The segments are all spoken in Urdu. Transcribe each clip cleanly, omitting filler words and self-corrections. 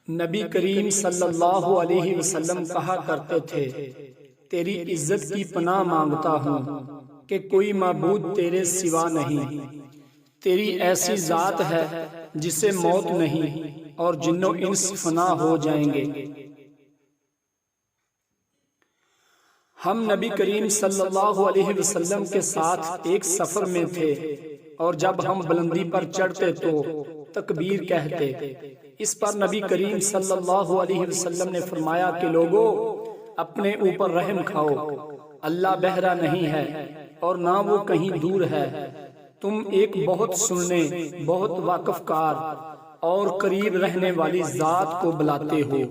نبی کریم صلی اللہ علیہ وسلم کہا کرتے تھے، تیری عزت کی پناہ مانگتا ہوں کہ کوئی معبود تیرے سوا نہیں۔ تیری ایسی ذات ہے جسے موت نہیں اور جن و انس فنا ہو جائیں گے۔ ہم نبی کریم صلی اللہ علیہ وسلم کے ساتھ ایک سفر میں تھے، اور جب ہم بلندی پر چڑھتے تو تکبیر کہتے۔ اس پر نبی کریم صلی اللہ علیہ وسلم نے فرمایا کہ لوگو، اپنے اوپر رحم کھاؤ، اللہ بہرا نہیں ہے اور نہ وہ کہیں دور ہے۔ تم ایک بہت سننے، بہت واقف کار اور قریب رہنے والی ذات کو بلاتے ہو۔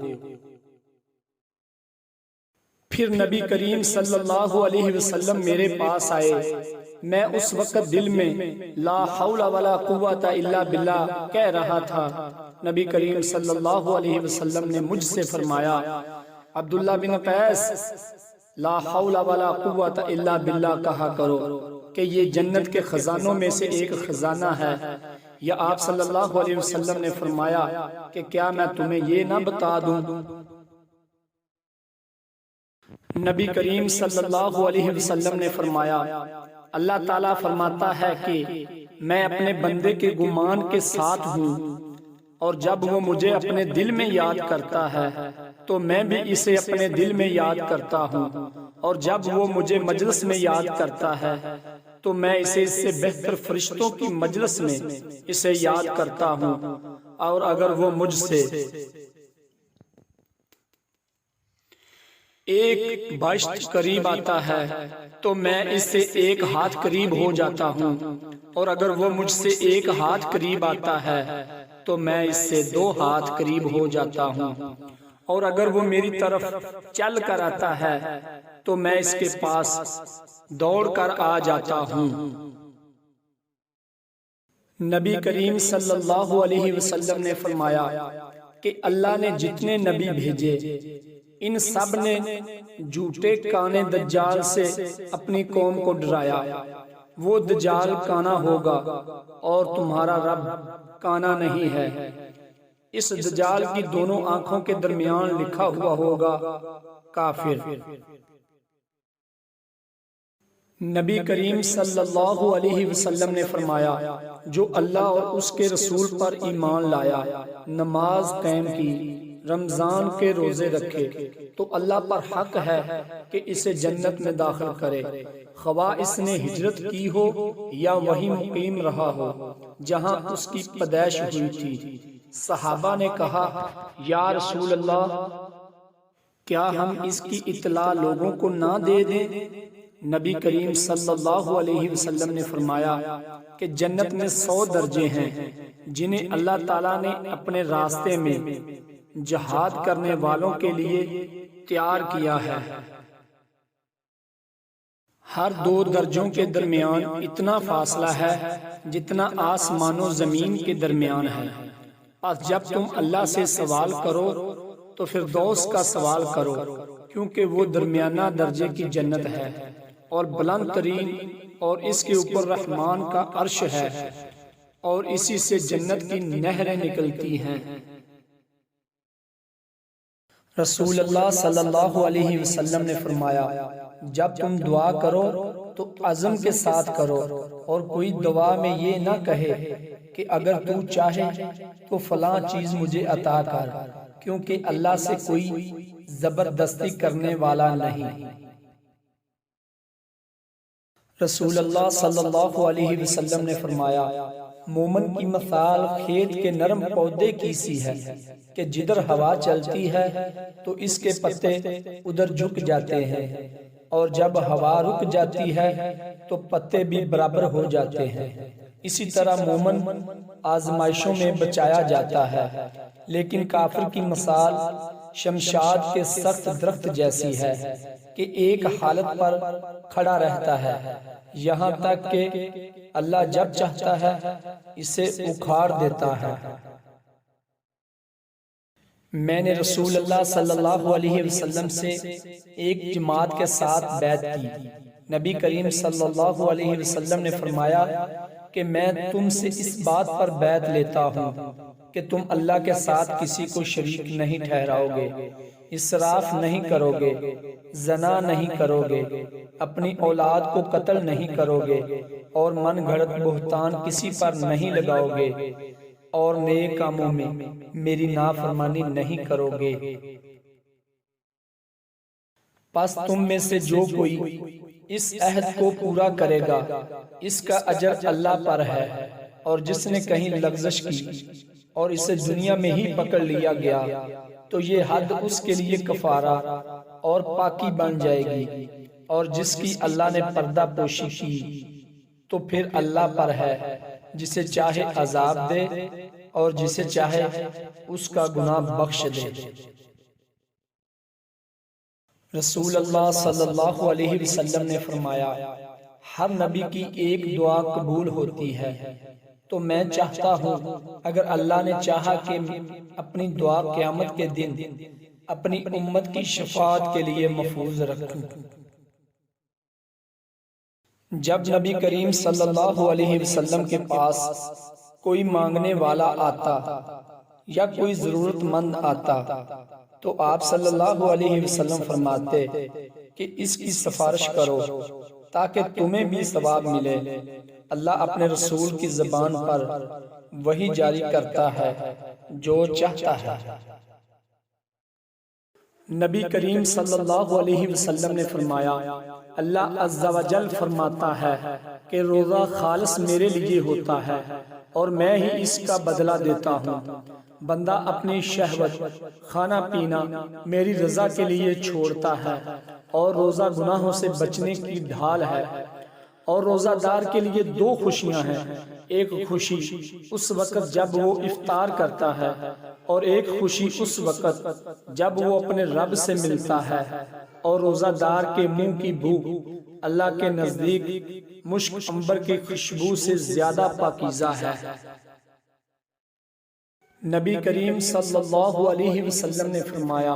پھر نبی کریم صلی اللہ علیہ وسلم میرے پاس آئے۔ میں اس وقت دل میں لا حول ولا قوت الا باللہ کہہ رہا تھا۔ نبی کریم صلی اللہ علیہ وسلم نے مجھ سے فرمایا، عبداللہ بن قیس، لا حول ولا قوت الا باللہ کہا کرو کہ یہ جنت کے خزانوں میں سے ایک خزانہ ہے۔ یا آپ صلی اللہ علیہ وسلم نے فرمایا کہ کیا میں تمہیں یہ نہ بتا دوں؟ نبی کریم صلی اللہ علیہ وسلم نے فرمایا، اللہ تعالیٰ فرماتا ہے کہ میں اپنے بندے کے گمان کے ساتھ ہوں، اور جب وہ مجھے اپنے دل میں یاد کرتا ہے تو میں بھی اسے اپنے دل میں یاد کرتا ہوں، اور جب وہ مجھے مجلس میں یاد کرتا ہے تو میں اسے اس سے بہتر فرشتوں کی مجلس میں اسے یاد کرتا ہوں، اور اگر وہ مجھ سے ایک باشت قریب آتا ہے تو میں اس سے ایک ہاتھ قریب ہو جاتا ہوں، اور اگر وہ مجھ سے ایک ہاتھ قریب آتا ہے تو میں اس سے 2 ہاتھ قریب ہو جاتا ہوں، اور اگر وہ میری طرف چل کر آتا ہے تو میں اس کے پاس دوڑ کر آ جاتا ہوں۔ نبی کریم صلی اللہ علیہ وسلم نے فرمایا کہ اللہ نے جتنے نبی بھیجے ان سب نے جھوٹے کانے دجال سے اپنی قوم کو ڈرایا۔ وہ دجال کانا ہوگا اور تمہارا رب کانا نہیں ہے۔ اس دجال کی دونوں آنکھوں کے درمیان لکھا ہوا ہوگا کافر۔ نبی کریم صلی اللہ علیہ وسلم نے فرمایا، جو اللہ اور اس کے رسول پر ایمان لایا، نماز قائم کی، رمضان کے روزے رکھے، تو اللہ پر حق ہے کہ اسے جنت میں داخل کرے، خواہ اس نے ہجرت کی ہو یا وہیں مقیم رہا ہو جہاں اس کی پیدائش ہوئی تھی۔ صحابہ نے کہا، یا رسول اللہ، کیا ہم اس کی اطلاع لوگوں کو نہ دے دیں؟ نبی کریم صلی اللہ علیہ وسلم نے فرمایا کہ جنت میں 100 درجے ہیں جنہیں اللہ تعالیٰ نے اپنے راستے میں جہاد کرنے والوں کے لیے تیار کیا ہے۔ ہر 2 درجوں کے درمیان اتنا فاصلہ ہے جتنا آسمان و زمین کے درمیان ہے۔ پس جب تم اللہ سے سوال کرو تو فردوس کا سوال کرو، کیونکہ وہ درمیانہ درجے کی جنت ہے اور بلند ترین، اور اس کے اوپر رحمان کا عرش ہے، اور اسی سے جنت کی نہریں نکلتی ہیں۔ رسول اللہ صلی اللہ علیہ وسلم نے فرمایا، جب تم دعا کرو تو عزم کے ساتھ کرو، اور کوئی دعا میں یہ نہ کہے کہ اگر تو چاہے تو فلاں چیز مجھے عطا کر، کیونکہ اللہ سے کوئی زبردستی کرنے والا نہیں۔ رسول اللہ صلی اللہ علیہ وسلم نے فرمایا، مومن کی مثال کھیت کے نرم پودے کی سی ہے کہ جدھر ہوا چلتی ہے تو اس کے پتے ادھر جھک جاتے ہیں، اور جب ہوا رک جاتی ہے تو پتے بھی برابر ہو جاتے ہیں۔ اسی طرح مومن آزمائشوں میں بچایا جاتا ہے، لیکن کافر کی مثال شمشاد کے سخت درخت جیسی ہے کہ ایک حالت پر کھڑا رہتا ہے یہاں تک کہ اللہ جب چاہتا ہے اسے اکھاڑ دیتا ہے۔ میں نے رسول اللہ صلی اللہ علیہ وسلم سے ایک جماعت کے ساتھ بیعت کی۔ نبی کریم صلی اللہ علیہ وسلم نے فرمایا کہ میں تم سے اس بات پر بیعت لیتا ہوں کہ تم اللہ کے ساتھ کسی کو شریک نہیں ٹھہراؤ گے، اسراف نہیں کرو گے، زنا نہیں کرو گے، اپنی اولاد کو قتل نہیں کرو گے، اور من گھڑت بہتان کسی پر نہیں لگاؤ گے، اور نیک کاموں میں میری نافرمانی نہیں کرو گے۔ پس تم میں سے جو کوئی اس عہد کو پورا کرے گا اس کا اجر اللہ پر ہے، اور جس نے کہیں لغزش کی اور اسے دنیا میں ہی پکڑ لیا گیا تو یہ حد اس کے لیے کفارہ اور پاکی بن جائے گی، اور جس کی اللہ نے پردہ پوشی کی تو پھر اللہ پر ہے جسے چاہے عذاب دے اور جسے چاہے اس کا گناہ بخش دے۔ رسول اللہ صلی اللہ علیہ وسلم نے فرمایا، ہر نبی کی ایک دعا قبول ہوتی ہے، تو میں چاہتا ہوں اگر اللہ نے چاہا کہ اپنی دعا قیامت کے دن اپنی امت کی شفاعت کے لیے محفوظ رکھوں۔ جب نبی کریم صلی اللہ علیہ وسلم کے پاس کوئی مانگنے والا آتا یا کوئی ضرورت مند آتا تو آپ صلی اللہ علیہ وسلم فرماتے کہ اس کی سفارش کرو تاکہ تمہیں بھی ثواب ملے۔ اللہ اپنے رسول کی زبان پر وحی جاری کرتا ہے جو چاہتا ہے۔ نبی کریم صلی اللہ علیہ وسلم نے فرمایا، اللہ عز و جل فرماتا ہے کہ روزہ خالص میرے لیے ہوتا ہے اور میں ہی اس کا بدلہ دیتا ہوں۔ بندہ اپنی شہوت کھانا پینا میری رضا کے لیے چھوڑتا ہے، اور روزہ گناہوں سے بچنے کی ڈھال ہے، اور روزہ دار کے لیے دو خوشیاں ہیں، ایک خوشی اس وقت جب وہ افطار کرتا ہے، اور ایک خوشی اس وقت جب وہ اپنے رب سے ملتا ہے، اور روزہ دار کے منہ کی بو اللہ کے نزدیک مشک عنبر کی خوشبو سے زیادہ پاکیزہ ہے۔ نبی کریم صلی اللہ علیہ وسلم نے فرمایا،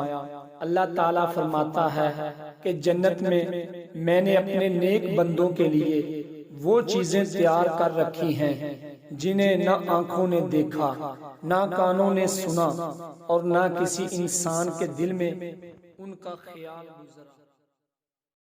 اللہ تعالیٰ فرماتا ہے کہ جنت میں نے اپنے نیک بندوں کے لیے وہ چیزیں تیار کر رکھی ہیں جنہیں نہ آنکھوں نے دیکھا، نہ کانوں نے سنا، اور نہ کسی انسان کے دل میں ان کا خیال گزرا۔